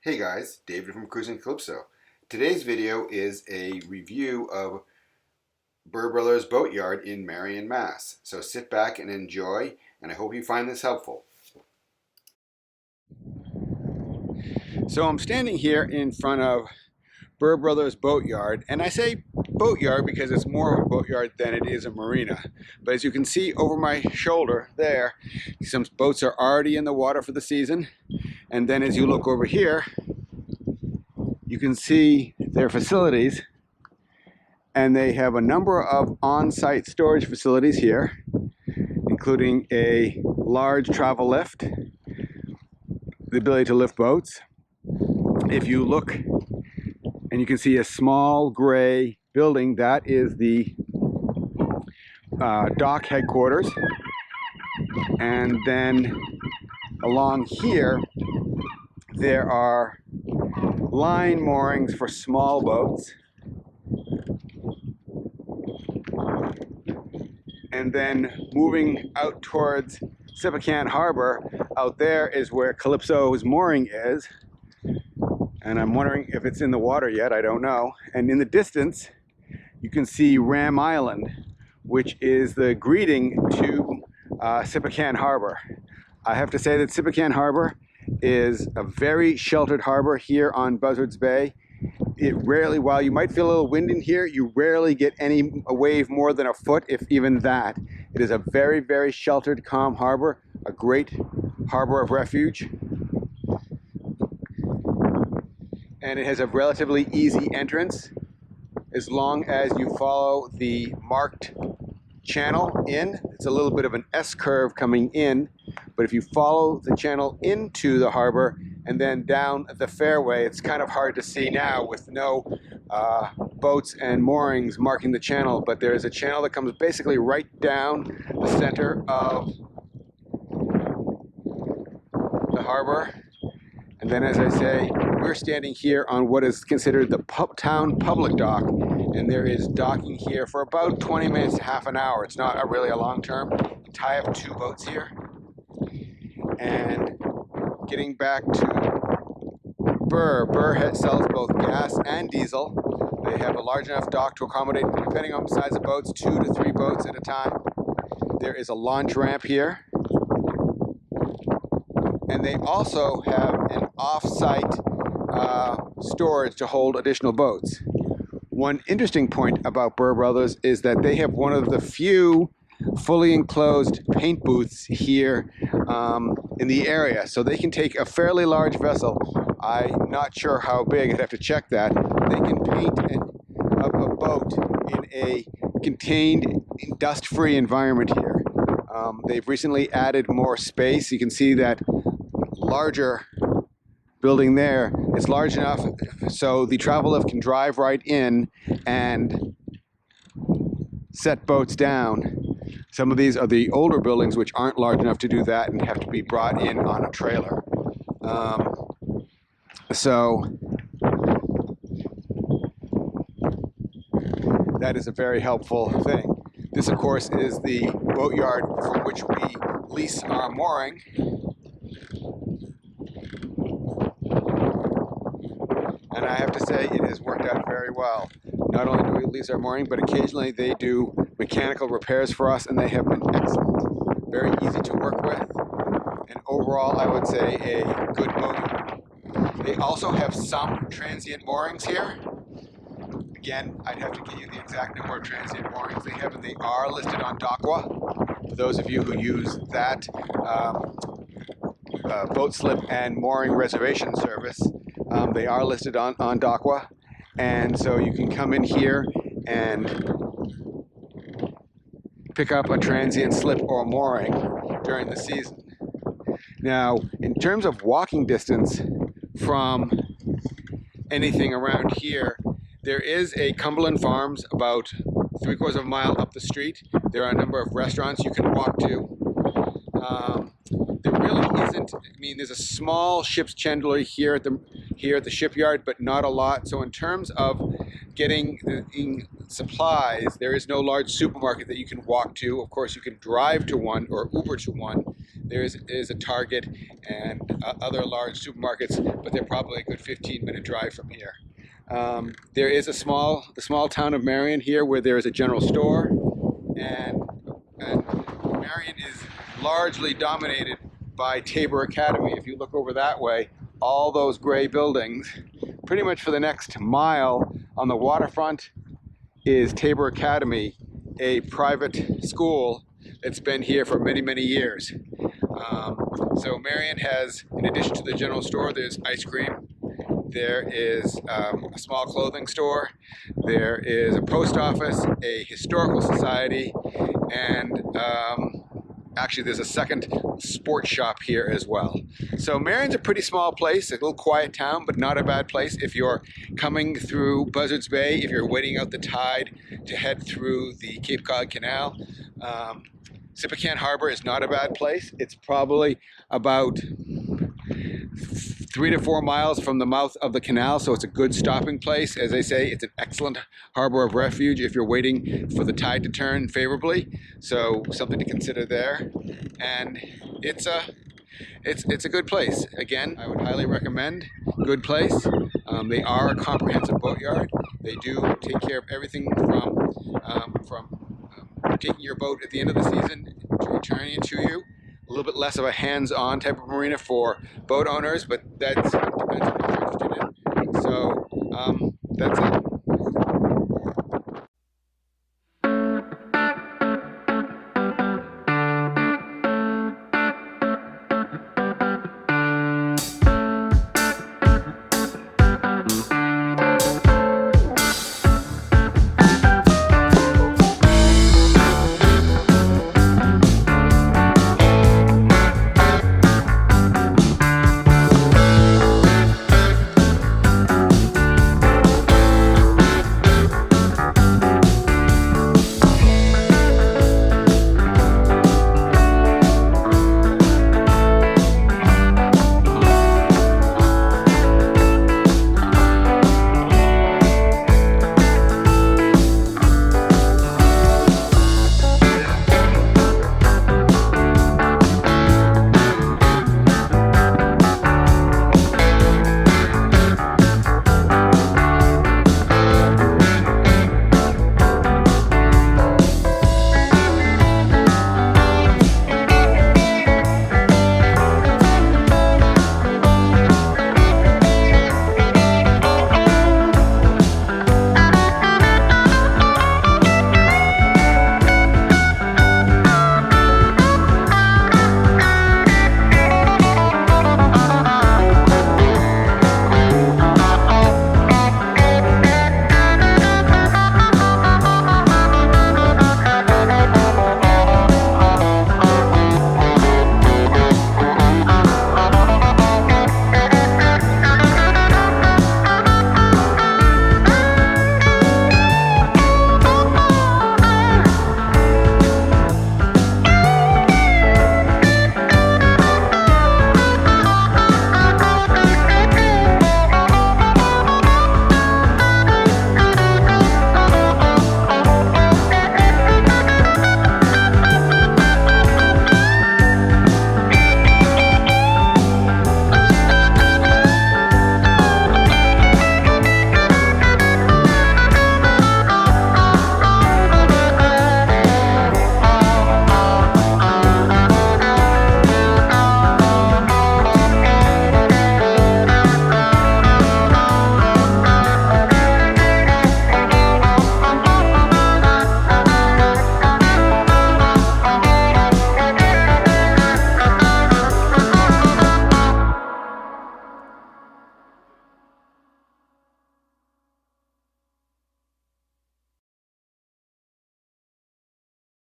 Hey guys, David from Cruising Calypso. Today's video is a review of Burr Brothers Boatyard in Marion, Mass. So sit back and enjoy, and I hope you find this helpful. So I'm standing here in front of Burr Brothers Boatyard, and I say boatyard because it's more of a boatyard than it is a marina. But as you can see over my shoulder there, some boats are already in the water for the season. And then as you look over here, you can see their facilities, and they have a number of on-site storage facilities here, including a large travel lift, the ability to lift boats. If you look and you can see a small gray building, that is the dock headquarters. And then along here there are line moorings for small boats, and then moving out towards Sippacan Harbor, out there is where Calypso's mooring is, and I'm wondering if it's in the water yet. I don't know. And in the distance you can see Ram Island, which is the greeting to Sippacan Harbor. I have to say that Sippacan Harbor is a very sheltered harbor here on Buzzards Bay. It rarely, while you might feel a little wind in here, you rarely get a wave more than a foot, if even that. It is a very, very sheltered, calm harbor, a great harbor of refuge. And it has a relatively easy entrance as long as you follow the marked channel in. It's a little bit of an S-curve coming in, but if you follow the channel into the harbor and then down the fairway, it's kind of hard to see now with no boats and moorings marking the channel, but there is a channel that comes basically right down the center of the harbor. And then, as I say, we're standing here on what is considered the town public dock, and there is docking here for about 20 minutes to half an hour. It's not really a long term. You tie up two boats here. And getting back to Burr sells both gas and diesel. They have a large enough dock to accommodate, depending on the size of boats, 2 to 3 boats at a time. There is a launch ramp here. And they also have an off-site storage to hold additional boats. One interesting point about Burr Brothers is that they have one of the few fully enclosed paint booths here in the area, so they can take a fairly large vessel. I'm not sure how big, I'd have to check that. They can paint a boat in a contained, dust-free environment here. They've recently added more space. You can see that larger building there. It's large enough so the travel lift can drive right in and set boats down. Some of these are the older buildings which aren't large enough to do that and have to be brought in on a trailer. So that is a very helpful thing. This, of course, is the boatyard from which we lease our mooring. And I have to say, it has worked out very well. Not only do we lease our mooring, but occasionally they do mechanical repairs for us, and they have been excellent. Very easy to work with, and overall, I would say a good boatyard. They also have some transient moorings here. Again, I'd have to give you the exact number of transient moorings they have, and they are listed on Docwa. For those of you who use that boat slip and mooring reservation service, they are listed on Docwa, and so you can come in here and pick up a transient slip or mooring during the season. Now, in terms of walking distance from anything around here, there is a Cumberland Farms about 3/4 of a mile up the street. There are a number of restaurants you can walk to. There really isn't, I mean, there's a small ship's chandlery here at the shipyard, but not a lot. So in terms of getting supplies, there is no large supermarket that you can walk to. Of course, you can drive to one or Uber to one. is a Target and other large supermarkets, but they're probably a good 15-minute drive from here. There is the small town of Marion here, where there is a general store, and Marion is largely dominated by Tabor Academy. If you look over that way, all those gray buildings, pretty much for the next mile on the waterfront is Tabor Academy, a private school that's been here for many, many years. So Marion has, in addition to the general store, there's ice cream, there is a small clothing store, there is a post office, a historical society, and actually there's a second sports shop here as well. So Marion's a pretty small place, a little quiet town, but not a bad place if you're coming through Buzzards Bay, if you're waiting out the tide to head through the Cape Cod Canal. Sipacan Harbor is not a bad place. It's probably about 3 to 4 miles from the mouth of the canal, so it's a good stopping place. As I say, it's an excellent harbor of refuge if you're waiting for the tide to turn favorably, so something to consider there. And it's a good place. Again, I would highly recommend. Good place. They are a comprehensive boatyard. They do take care of everything from taking your boat at the end of the season to returning it to you. A little bit less of a hands-on type of marina for boat owners, but that depends on what you're interested in. So that's it.